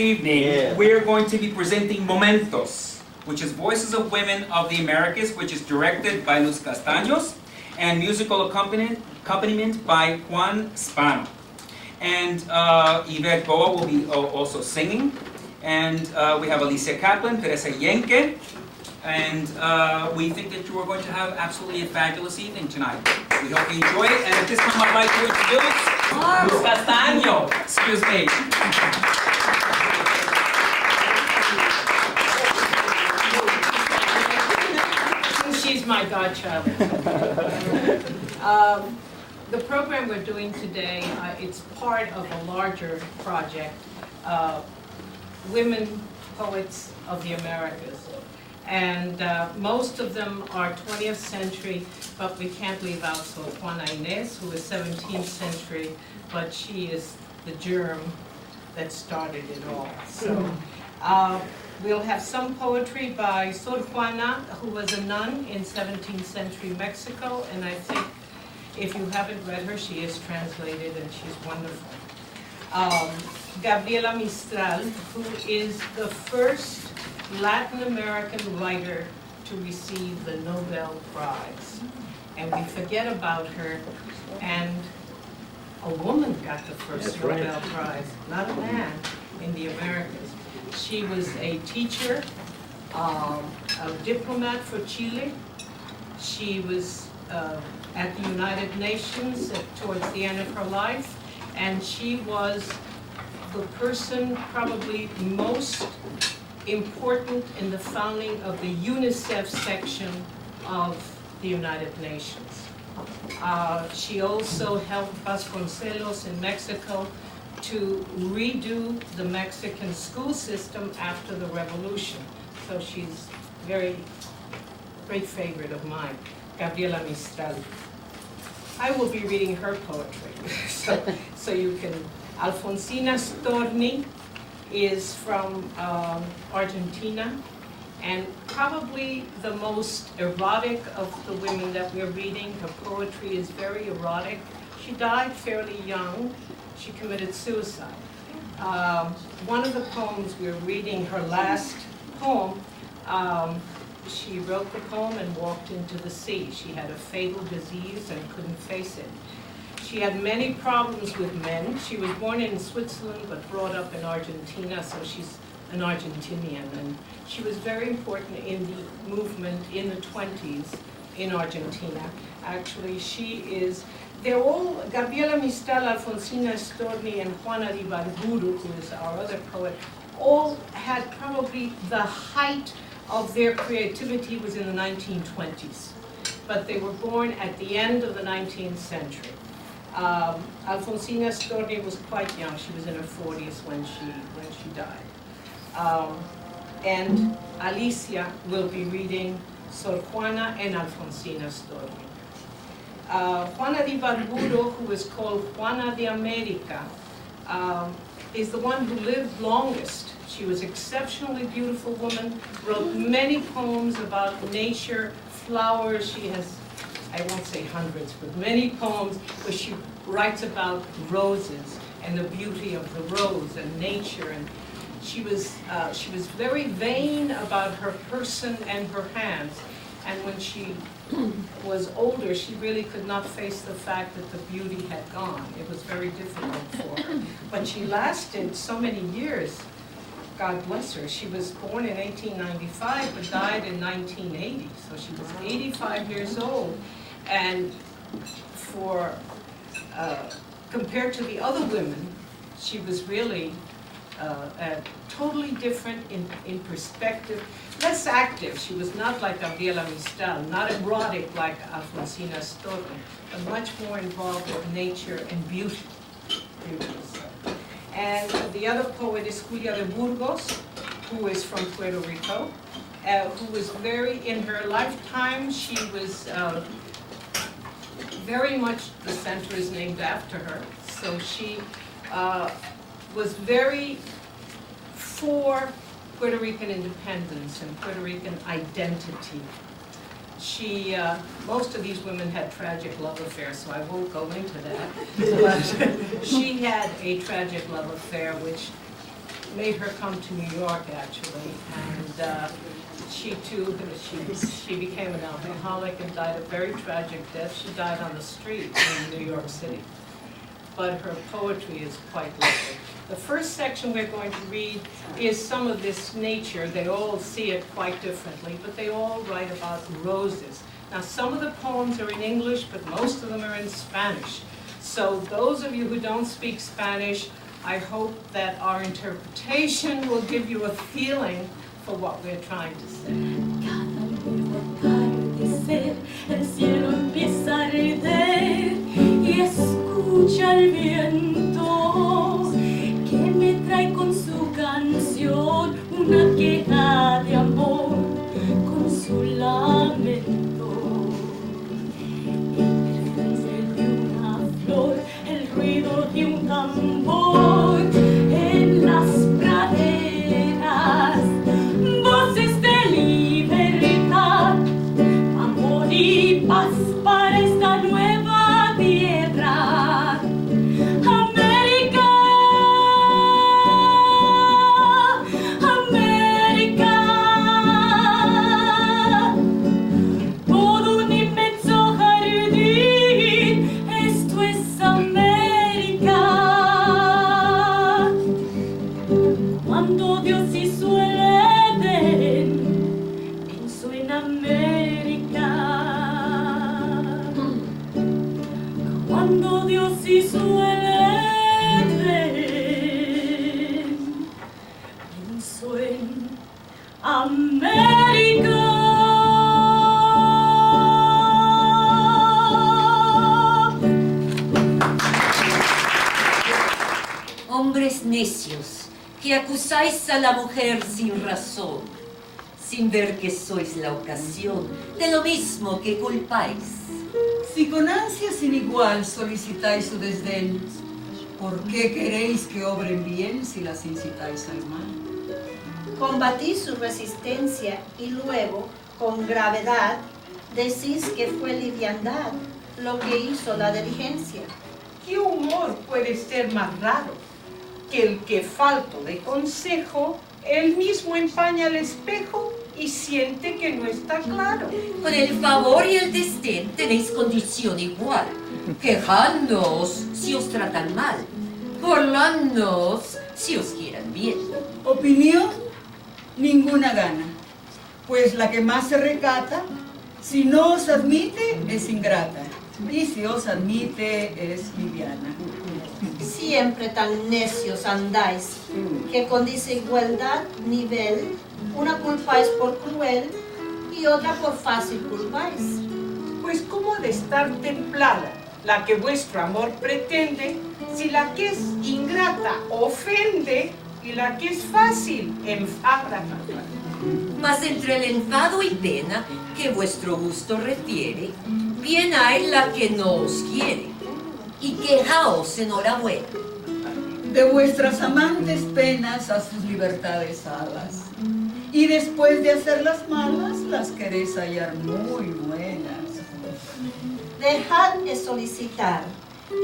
evening, we're going to be presenting Momentos, which is Voices of Women of the Americas, which is directed by Luz Castanos, and musical accompaniment by John Spano. And Yvett Goa will be also singing. And we have Alicia Kaplan, Teresa Yenque, and we think that you are going to have absolutely a fabulous evening tonight. We hope you enjoy it, and at this time I'd like to introduce Luz Castanos. Excuse me. She's my godchild. The program we're doing today, it's part of a larger project, Women Poets of the Americas. And most of them are 20th century, but we can't leave out Sor Juana Ines, who is 17th century, but she is the germ that started it all. So we'll have some poetry by Sor Juana, who was a nun in 17th century Mexico, and I think if you haven't read her, she is translated and she's wonderful. Gabriela Mistral, who is the first Latin American writer to receive the Nobel Prize. And we forget about her, and a woman got the first Nobel Prize, not a man, in the Americas. She was a teacher, a diplomat for Chile. She was at the United Nations towards the end of her life, and she was the person probably most important in the founding of the UNICEF section of the United Nations. She also helped Vasconcelos in Mexico to redo the Mexican school system after the revolution. So she's very great favorite of mine, Gabriela Mistral. I will be reading her poetry, so you can. Alfonsina Storni is from Argentina, and probably the most erotic of the women that we're reading. Her poetry is very erotic. She died fairly young. She committed suicide. One of the poems we're reading, her last poem, she wrote the poem and walked into the sea. She had a fatal disease and couldn't face it. She had many problems with men. She was born in Switzerland but brought up in Argentina, so she's an Argentinian. And she was very important in the movement in the 20s in Argentina. Actually, they're all, Gabriela Mistral, Alfonsina Storni, and Juana de Ibarbouru, who is our other poet, all had probably the height of their creativity was in the 1920s. But they were born at the end of the 19th century. Alfonsina Storni was quite young. She was in her 40s when she died. And Alicia will be reading Sor Juana and Alfonsina Storni. Juana de Ibarbouru, who is called Juana de America, is the one who lived longest. She was an exceptionally beautiful woman, wrote many poems about nature, flowers. She has, I won't say hundreds, but many poems where she writes about roses and the beauty of the rose and nature. And she was very vain about her person and her hands. And when she was older, she really could not face the fact that the beauty had gone. It was very difficult for her. But she lasted so many years. God bless her. She was born in 1895 but died in 1980. So she was 85 years old. And compared to the other women, she was really totally different in perspective, less active. She was not like Gabriela Mistral, not erotic like Alfonsina Storni, but much more involved with nature and beauty. And the other poet is Julia de Burgos, who is from Puerto Rico, who was in her lifetime, she was very much, the center is named after her. So she was very for Puerto Rican independence and Puerto Rican identity. Most of these women had tragic love affairs, so I won't go into that. But she had a tragic love affair, which made her come to New York, actually, and she too, she became an alcoholic and died a very tragic death. She died on the street in New York City. But her poetry is quite lovely. The first section we're going to read is some of this nature. They all see it quite differently, but they all write about roses. Now, some of the poems are in English, but most of them are in Spanish. So those of you who don't speak Spanish, I hope that our interpretation will give you a feeling for what we're trying to say. Cada nuevo atardecer, el cielo empieza a arder y escucha el viento que me trae con su canción una queja de amor con su lamento. El perfume de una flor, el ruido de un tambor en las praderas. Voces de libertad, amor y paz para esta nueva tierra. América, América, todo un inmenso jardín, esto es América. Cuando Dios hizo el América, cuando Dios hizo el Edén, pensó en América. Hombres necios, que acusáis a la mujer sin razón, sin ver que sois la ocasión de lo mismo que culpáis. Si con ansia sin igual solicitáis su desdén, ¿por qué queréis que obren bien si las incitáis al mal? Combatís su resistencia y luego, con gravedad, decís que fue liviandad lo que hizo la diligencia. ¿Qué humor puede ser más raro que el que, falto de consejo, él mismo empaña el espejo y siente que no está claro? Con el favor y el desdén tenéis condición igual, quejándoos si os tratan mal, burlándoos si os quieran bien. Opinión, ninguna gana, pues la que más se recata, si no os admite, es ingrata, y si os admite, es liviana. Siempre tan necios andáis, que con desigualdad nivel, una culpáis por cruel y otra por fácil culpáis. Pues ¿cómo ha de estar templada la que vuestro amor pretende, si la que es ingrata ofende y la que es fácil enfada? Mas entre el enfado y pena que vuestro gusto refiere, bien hay la que no os quiere, y quejaos enhorabuena. De vuestras amantes penas a sus libertades alas, y después de hacerlas malas, las queréis hallar muy buenas. Dejad de solicitar,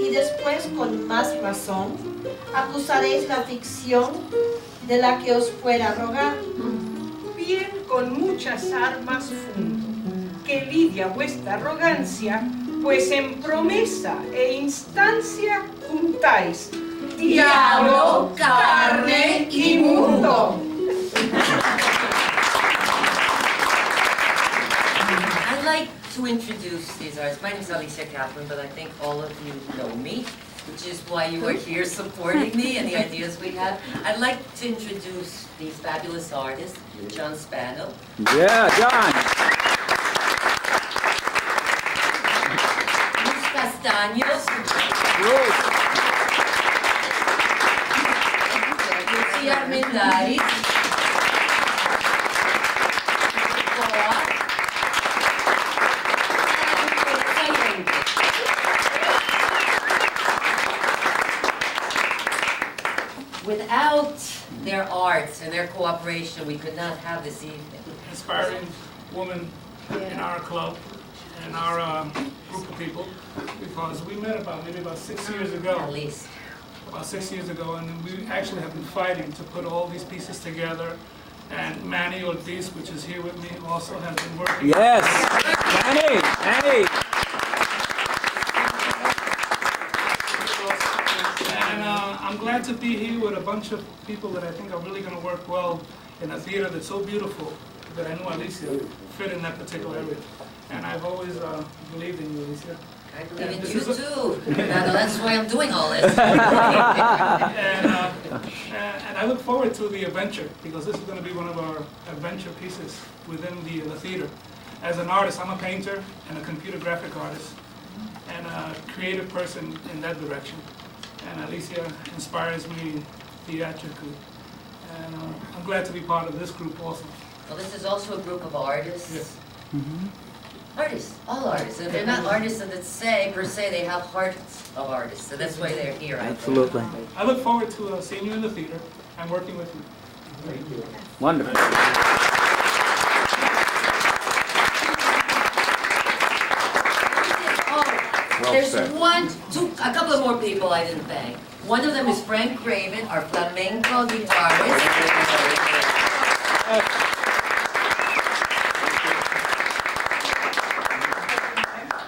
y después con más razón, acusaréis la ficción de la que os pueda rogar. Bien con muchas armas fundo, que lidia vuestra arrogancia, pues en promesa e instancia juntáis diablo, carne y mundo. I'd like to introduce these artists. My name is Alicia Kaplan, but I think all of you know me, which is why you are here supporting me and the ideas we have. I'd like to introduce these fabulous artists, John Spano. Yeah, John. Luz Castanos. Lucia Armendariz. Yvett Goa. And Teresa Yenque. Without their arts and their cooperation, we could not have this evening. Inspiring woman in our club and our group of people, because we met maybe about 6 years ago. At least. about 6 years ago, and we actually have been fighting to put all these pieces together. And Manny Ortiz, which is here with me, also has been working. Yes, Manny, Manny. And I'm glad to be here with a bunch of people that I think are really going to work well in a theater that's so beautiful that I know Alicia fit in that particular area. And I've always believed in you, Alicia. I believe in you too. That's why I'm doing all this. And I look forward to the adventure, because this is going to be one of our adventure pieces within the theater. As an artist, I'm a painter and a computer graphic artist and a creative person in that direction. And Alicia inspires me theatrically. And I'm glad to be part of this group also. Well, this is also a group of artists. Yes. Artists, all artists. If they're not artists per se, they have hearts of artists. So that's why they're here. I think. Absolutely. I look forward to seeing you in the theater and working with you. Thank you. Wonderful. There's a couple of more people I didn't thank. One of them is Frank Craven, our flamenco guitarist.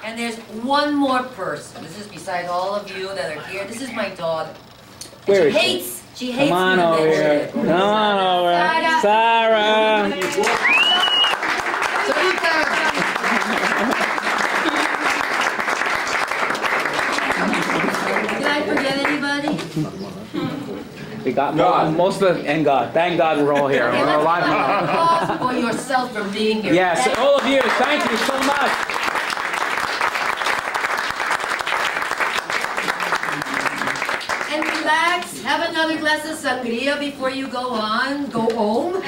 And there's one more person. This is beside all of you that are here. This is my daughter. Where She is hates she? Come on me to over mention here. it. Come on over. Sarah. Did I forget anybody? We got most of it, and God. Thank God we're all here. Okay, We're let's alive have now. an applause for yourself for being here. Yes, all of you, thank you so much. And relax, have another glass of sangria before you go home.